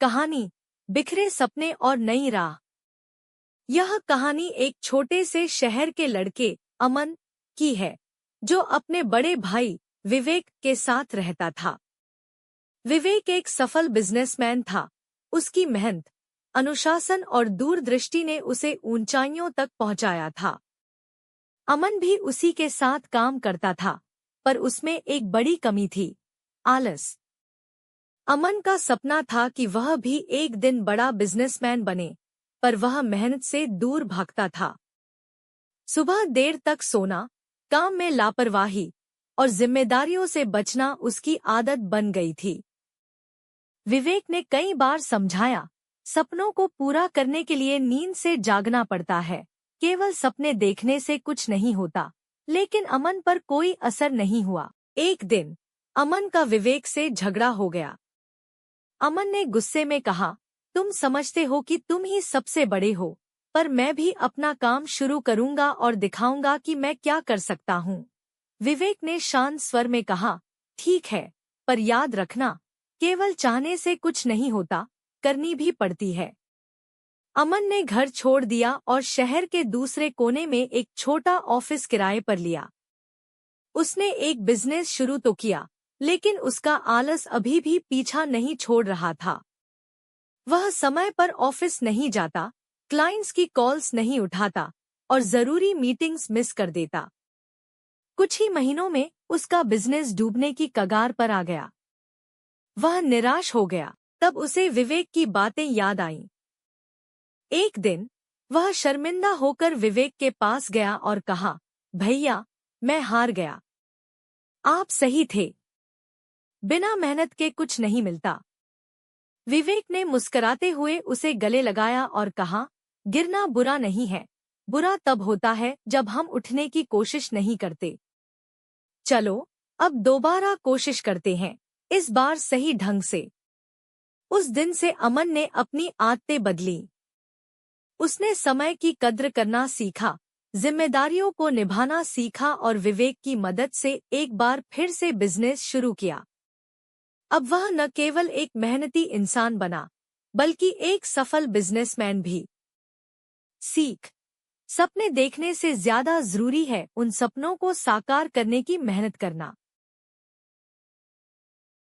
कहानी बिखरे सपने और नई राह। यह कहानी एक छोटे से शहर के लड़के अमन की है, जो अपने बड़े भाई विवेक के साथ रहता था। विवेक एक सफल बिजनेसमैन था। उसकी मेहनत, अनुशासन और दूरदृष्टि ने उसे ऊंचाइयों तक पहुंचाया था। अमन भी उसी के साथ काम करता था, पर उसमें एक बड़ी कमी थी, आलस। अमन का सपना था कि वह भी एक दिन बड़ा बिजनेसमैन बने, पर वह मेहनत से दूर भागता था। सुबह देर तक सोना, काम में लापरवाही और जिम्मेदारियों से बचना उसकी आदत बन गई थी। विवेक ने कई बार समझाया, सपनों को पूरा करने के लिए नींद से जागना पड़ता है, केवल सपने देखने से कुछ नहीं होता। लेकिन अमन पर कोई असर नहीं हुआ। एक दिन अमन का विवेक से झगड़ा हो गया। अमन ने गुस्से में कहा, तुम समझते हो कि तुम ही सबसे बड़े हो, पर मैं भी अपना काम शुरू करूंगा और दिखाऊंगा कि मैं क्या कर सकता हूँ। विवेक ने शांत स्वर में कहा, ठीक है, पर याद रखना, केवल चाहने से कुछ नहीं होता, करनी भी पड़ती है। अमन ने घर छोड़ दिया और शहर के दूसरे कोने में एक छोटा ऑफिस किराए पर लिया। उसने एक बिजनेस शुरू तो किया, लेकिन उसका आलस अभी भी पीछा नहीं छोड़ रहा था। वह समय पर ऑफिस नहीं जाता, क्लाइंट्स की कॉल्स नहीं उठाता और जरूरी मीटिंग्स मिस कर देता। कुछ ही महीनों में उसका बिजनेस डूबने की कगार पर आ गया। वह निराश हो गया। तब उसे विवेक की बातें याद आईं। एक दिन वह शर्मिंदा होकर विवेक के पास गया और कहा, भैया, मैं हार गया। आप सही थे, बिना मेहनत के कुछ नहीं मिलता। विवेक ने मुस्कुराते हुए उसे गले लगाया और कहा, गिरना बुरा नहीं है, बुरा तब होता है जब हम उठने की कोशिश नहीं करते। चलो, अब दोबारा कोशिश करते हैं, इस बार सही ढंग से। उस दिन से अमन ने अपनी आदतें बदली। उसने समय की कद्र करना सीखा, जिम्मेदारियों को निभाना सीखा और विवेक की मदद से एक बार फिर से बिजनेस शुरू किया। अब वह न केवल एक मेहनती इंसान बना, बल्कि एक सफल बिजनेसमैन भी। सीख: सपने देखने से ज्यादा जरूरी है उन सपनों को साकार करने की मेहनत करना।